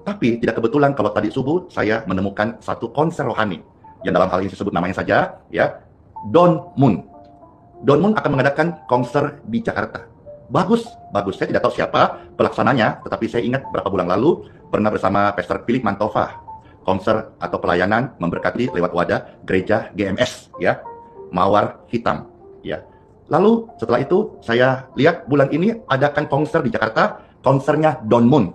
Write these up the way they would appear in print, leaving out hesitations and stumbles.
Tapi tidak kebetulan kalau tadi subuh saya menemukan satu konser rohani yang dalam hal ini disebut namanya saja ya, Don Moon. Don Moon akan mengadakan konser di Jakarta. Bagus, bagus. Saya tidak tahu siapa pelaksananya, tetapi saya ingat beberapa bulan lalu pernah bersama Pastor Philip Mantova konser atau pelayanan memberkati lewat wadah gereja GMS ya, Mawar Hitam ya. Lalu setelah itu saya lihat bulan ini adakan konser di Jakarta, konsernya Don Moon.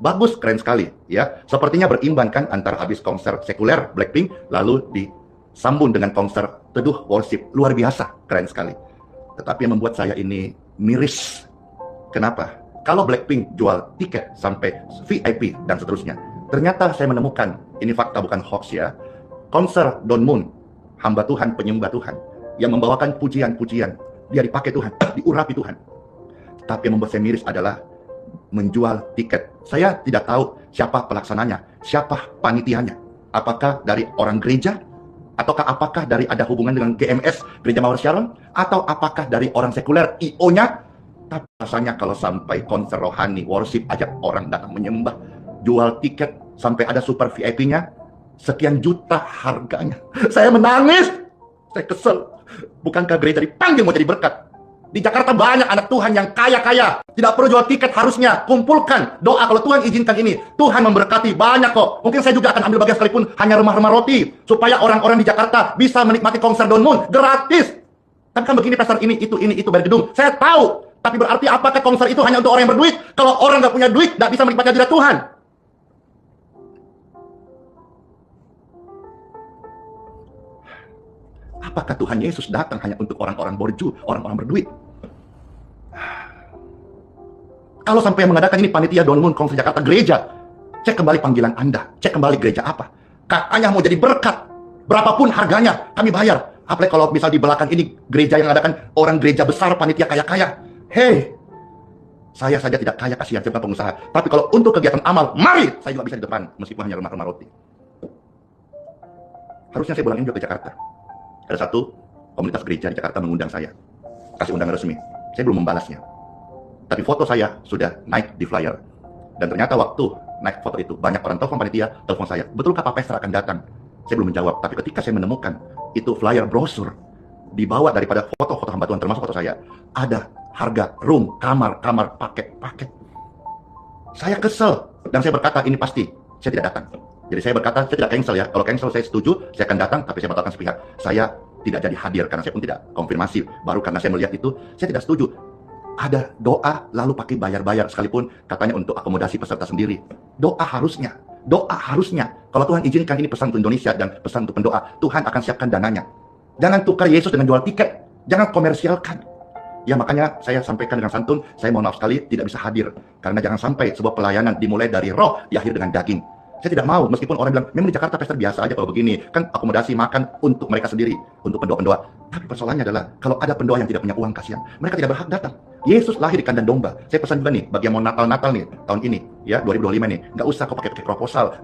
Bagus, keren sekali ya. Sepertinya berimbang kan antara habis konser sekuler Blackpink lalu disambung dengan konser teduh worship. Luar biasa, keren sekali. Tetapi yang membuat saya ini miris. Kenapa? Kalau Blackpink jual tiket sampai VIP dan seterusnya, ternyata saya menemukan, ini fakta bukan hoax ya, konser Don Moon, hamba Tuhan, penyembah Tuhan, yang membawakan pujian-pujian, dia dipakai Tuhan, diurapi Tuhan. Tapi yang membuat saya miris adalah menjual tiket. Saya tidak tahu siapa pelaksananya, siapa panitianya. Apakah dari orang gereja? Ataukah apakah dari ada hubungan dengan GMS, Gereja Mawar Shalom? Atau apakah dari orang sekuler, IO-nya? Tapi rasanya kalau sampai konser rohani, worship, ajak orang datang menyembah, jual tiket, sampai ada super VIP-nya, sekian juta harganya. Saya menangis, saya kesel. Bukankah gereja dipanggil mau jadi berkat? Di Jakarta banyak anak Tuhan yang kaya-kaya. Tidak perlu jual tiket harusnya. Kumpulkan. Doa kalau Tuhan izinkan ini. Tuhan memberkati. Banyak kok. Mungkin saya juga akan ambil bagian sekalipun hanya remah-remah roti. Supaya orang-orang di Jakarta bisa menikmati konser Don Moon. Gratis. Tapi kan begini pasar ini, itu bayar gedung. Saya tahu. Tapi berarti apakah konser itu hanya untuk orang yang berduit? Kalau orang nggak punya duit, nggak bisa menikmati hadirat Tuhan. Apakah Tuhan Yesus datang hanya untuk orang-orang borju, orang-orang berduit? Kalau sampai yang mengadakan ini panitia Don Moon konser Jakarta gereja, cek kembali panggilan Anda, cek kembali gereja apa. Katanya mau jadi berkat, berapapun harganya kami bayar. Apalagi kalau misal di belakang ini gereja yang mengadakan orang gereja besar, panitia kaya-kaya. Hei, saya saja tidak kaya, kasihan, saya bukan pengusaha. Tapi kalau untuk kegiatan amal, mari saya juga bisa di depan, meskipun hanya remah-remah roti. Harusnya saya bulan ini juga ke Jakarta. Ada satu komunitas gereja di Jakarta mengundang saya, kasih undangan resmi. Saya belum membalasnya. Tapi foto saya sudah naik di flyer. Dan ternyata waktu naik foto itu, banyak orang telepon panitia, telepon saya. Betulkah Pak Pastor akan datang? Saya belum menjawab. Tapi ketika saya menemukan itu flyer brosur, dibawa daripada foto-foto hamba Tuhan, termasuk foto saya, ada harga room, kamar, paket. Saya kesel. Dan saya berkata, ini pasti, saya tidak datang. Jadi saya berkata, saya tidak cancel ya. Kalau cancel saya setuju, saya akan datang, tapi saya batalkan sepihak. Saya tidak jadi hadir karena saya pun tidak konfirmasi. Baru karena saya melihat itu, saya tidak setuju. Ada doa lalu pakai bayar-bayar sekalipun katanya untuk akomodasi peserta sendiri. Doa harusnya. Kalau Tuhan izinkan ini pesan untuk Indonesia dan pesan untuk pendoa, Tuhan akan siapkan dananya. Jangan tukar Yesus dengan jual tiket. Jangan komersialkan. Ya makanya saya sampaikan dengan santun, saya mohon maaf sekali tidak bisa hadir. Karena jangan sampai sebuah pelayanan dimulai dari roh, diakhiri dengan daging. Saya tidak mau, meskipun orang bilang, memang di Jakarta Pastor biasa aja kalau begini. Kan akomodasi makan untuk mereka sendiri, untuk pendoa-pendoa. Tapi persoalannya adalah, kalau ada pendoa yang tidak punya uang, kasihan. Mereka tidak berhak datang. Yesus lahir di kandang domba. Saya pesan juga nih, bagi yang mau Natal nih, tahun ini, ya 2025 nih. Nggak usah kau pakai proposal.